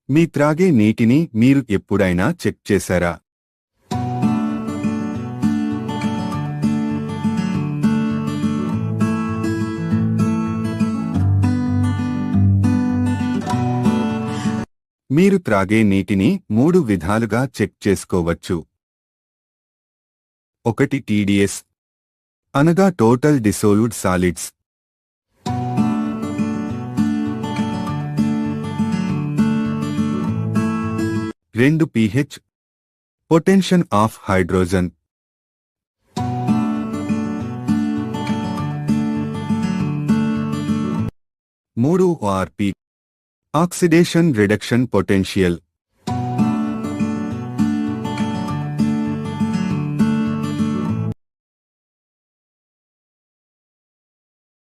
మీ త్రాగే నీటిని మీరు ఎప్పుడైనా చెక్ చేశారా? మీరు త్రాగే నీటిని 3 విధాలుగా చెక్ చేసుకోవచ్చు. 1 TDS అనగా total dissolved solids. 2 pH potential of hydrogen. 3 ORP oxidation reduction potential.